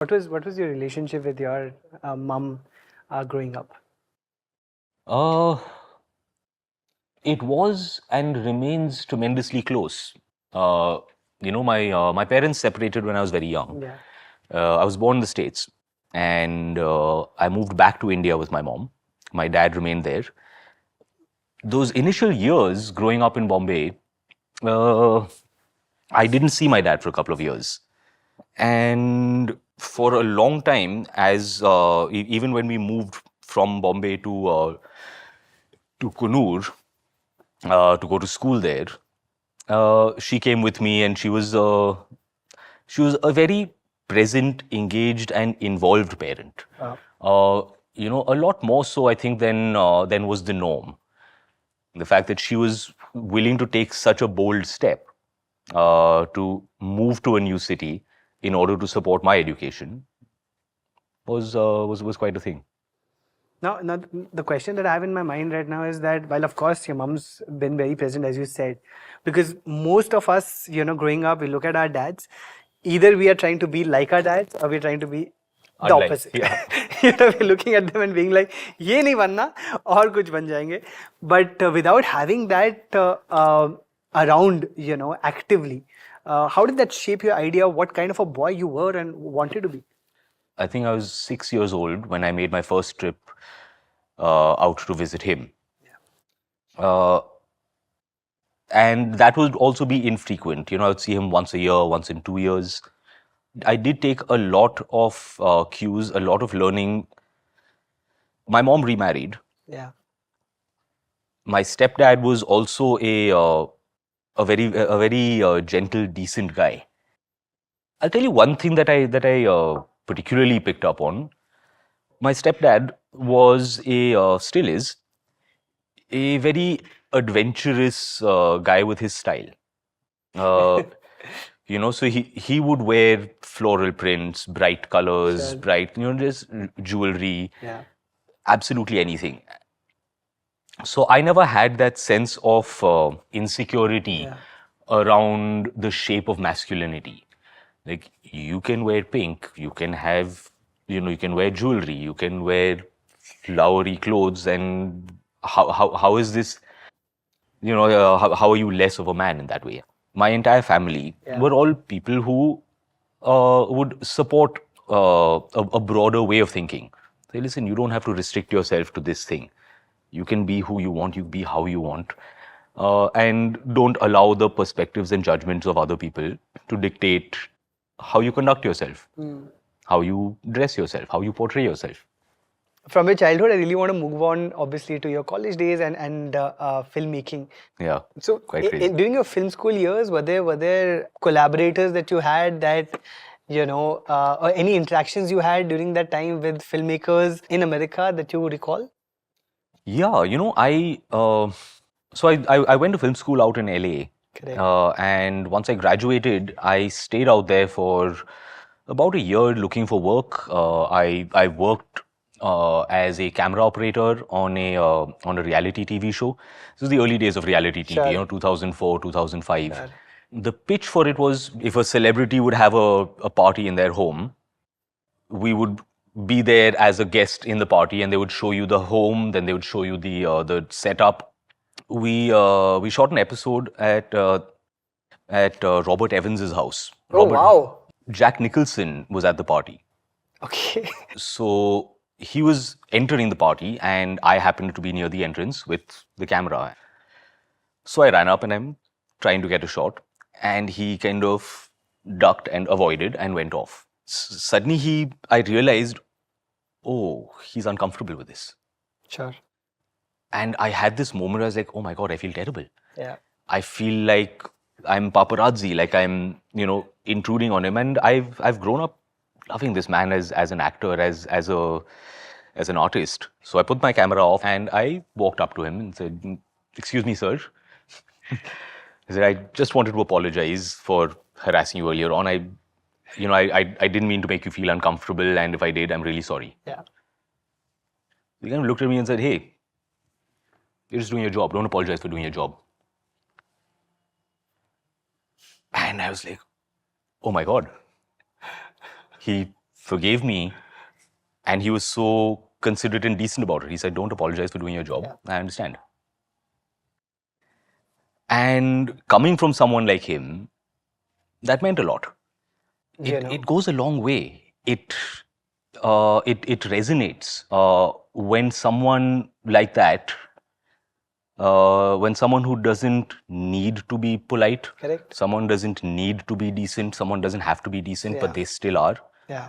What was your relationship with your mom growing up? Uh, it was and remains tremendously close. Uh, my parents separated when I was very young. Yeah. I was born in the States, and I moved back to India with my mom. My dad remained there. Those initial years growing up in Bombay, uh, I didn't see my dad for a couple of years. And for a long time, as even when we moved from Bombay to Kunur to go to school there, she came with me, and she was a very present, engaged, and involved parent. Wow. A lot more so, I think, than was the norm. The fact that she was willing to take such a bold step to move to a new city in order to support my education was quite a thing. Now, the question that I have in my mind right now is that while of course your mom's been very present, as you said, because most of us, growing up, we look at our dads. Either we are trying to be like our dads, or we're trying to be the Unlike, opposite. yeah. We're looking at them and being like, "ये नहीं बनना, और कुछ बन जाएंगे." But without having that around, actively, how did that shape your idea? What kind of a boy you were and wanted to be? I think I was 6 years old when I made my first trip out to visit him. Uh, and that would also be infrequent. I would see him once a year, once in 2 years. I did take a lot of cues, a lot of learning. My mom remarried. Yeah. My stepdad was also a very gentle, decent guy. I'll tell you one thing that I particularly picked up on. My stepdad was still is a very adventurous guy with his style. Uh, so he would wear floral prints, bright colors, Sure. bright, just jewelry, Yeah. absolutely anything. So I never had that sense of insecurity Yeah. around the shape of masculinity. Like, you can wear pink, you can have, you can wear jewelry, you can wear flowery clothes, and how is this, how are you less of a man in that way? My entire family Yeah. were all people who would support a broader way of thinking. Say, listen, you don't have to restrict yourself to this thing. You can be who you want, you be how you want. And don't allow the perspectives and judgments of other people to dictate how you conduct yourself, how you dress yourself, how you portray yourself. From your childhood, I really want to move on, obviously, to your college days and filmmaking. Yeah, So, quite crazy. during your film school years, were there collaborators that you had that, or any interactions you had during that time with filmmakers in America that you recall? Yeah, I went to film school out in LA. Correct. And once I graduated, I stayed out there for about a year looking for work. I worked as a camera operator on a reality TV show. This was the early days of reality TV, Sure. 2004, 2005. Sure. The pitch for it was, if a celebrity would have a party in their home, we would be there as a guest in the party, and they would show you the home, then they would show you the setup. We shot an episode at Robert Evans's house. Oh, wow. Jack Nicholson was at the party. Okay. So he was entering the party, and I happened to be near the entrance with the camera. So I ran up and I'm trying to get a shot, and he kind of ducked and avoided and went off. Suddenly I realized, oh, he's uncomfortable with this. Sure. And I had this moment where I was like, oh my God, I feel terrible. Yeah. I feel like I'm paparazzi, like I'm, intruding on him. And I've grown up loving this man as an actor, as an artist. So I put my camera off and I walked up to him and said, excuse me, sir. I said, I just wanted to apologize for harassing you earlier on. I didn't mean to make you feel uncomfortable, and if I did, I'm really sorry. Yeah. He kind of looked at me and said, hey, you're just doing your job. Don't apologize for doing your job. And I was like, oh my God. He forgave me, and he was so considerate and decent about it. He said, "Don't apologize for doing your job. I understand." And coming from someone like him, that meant a lot. It goes a long way. It resonates when someone like that, when someone who doesn't need to be polite, Correct. someone doesn't need to be decent, someone doesn't have to be decent, but they still are. Yeah.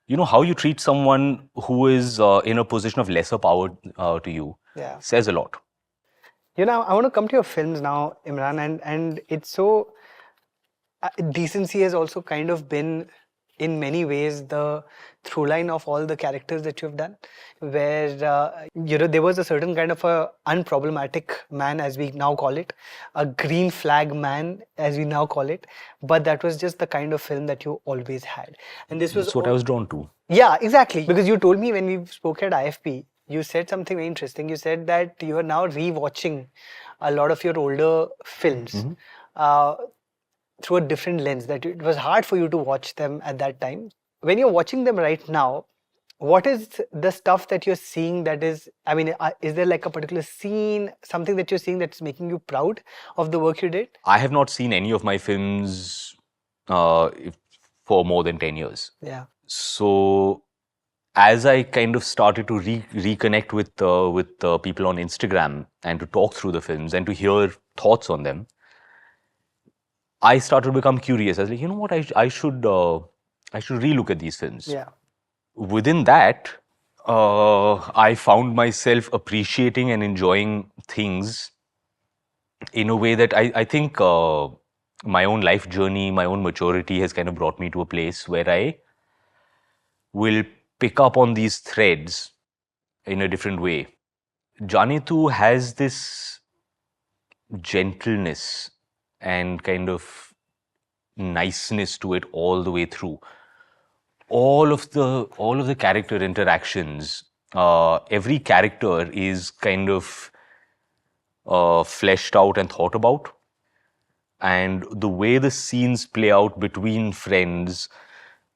You know, how you treat someone who is in a position of lesser power to you says a lot. You know, I want to come to your films now, Imran, and it's so decency has also kind of been in many ways the through line of all the characters that you've done, where you know, there was a certain kind of a unproblematic man, as we now call it, a green flag man, as we now call it, but that was just the kind of film that you always had, and this was That's what I was drawn to. Yeah, exactly. Because you told me when we spoke at IFP, you said something very interesting. You said that you are now rewatching a lot of your older films through a different lens, that it was hard for you to watch them at that time. When you're watching them right now, what is the stuff that you're seeing that is, I mean, is there like a particular scene, something that you're seeing that's making you proud of the work you did? I have not seen any of my films for more than 10 years. Yeah. So as I kind of started to reconnect with people on Instagram and to talk through the films and to hear thoughts on them, I started to become curious. I was like, you know what, I should relook at these films. Yeah. Within that, I found myself appreciating and enjoying things in a way that I think my own life journey, my own maturity has kind of brought me to a place where I will pick up on these threads in a different way. Jaane Tu has this gentleness and kind of niceness to it all the way through. All of the character interactions, every character is kind of fleshed out and thought about. And the way the scenes play out between friends,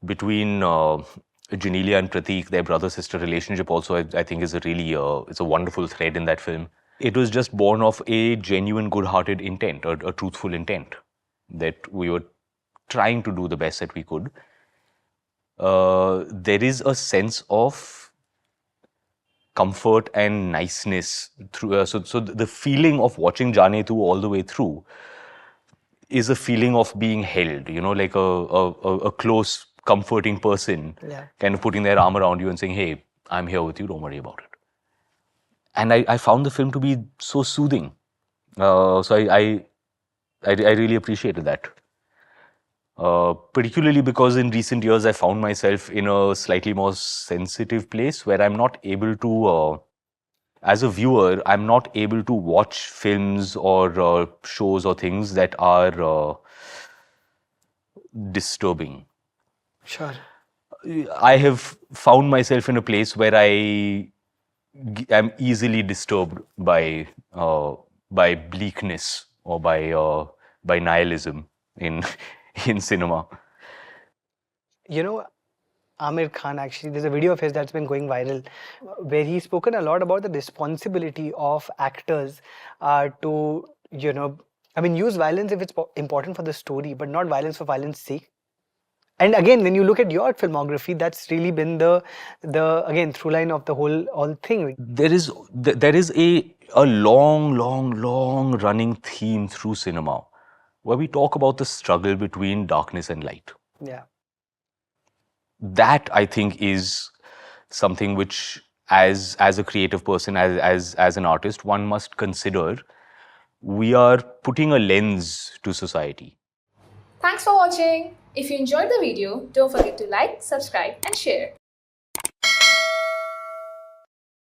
between Janelia and Prateek, their brother-sister relationship also, I think is a really, it's a wonderful thread in that film. It was just born of a genuine, good-hearted intent, a truthful intent, that we were trying to do the best that we could. There is a sense of comfort and niceness through. So the feeling of watching Jaane Tu all the way through is a feeling of being held, you know, like a close, comforting person kind of putting their arm around you and saying, "Hey, I'm here with you, don't worry about it." And I found the film to be so soothing. So I really appreciated that. Particularly because in recent years, I found myself in a slightly more sensitive place where I'm not able to, as a viewer, I'm not able to watch films or shows or things that are disturbing. Sure. I have found myself in a place where I am easily disturbed by bleakness or by nihilism in in cinema. You know, Amir Khan, actually, there's a video of his that's been going viral where he's spoken a lot about the responsibility of actors to, you know, I mean, use violence if it's important for the story, but not violence for violence sake. And again, when you look at your filmography, that's really been the again through line of the whole thing. There is a long running theme through cinema where we talk about the struggle between darkness and light. Yeah. That, I think, is something which, as a creative person, as an artist, one must consider. We are putting a lens to society. Thanks for watching. If you enjoyed the video, don't forget to like, subscribe and share.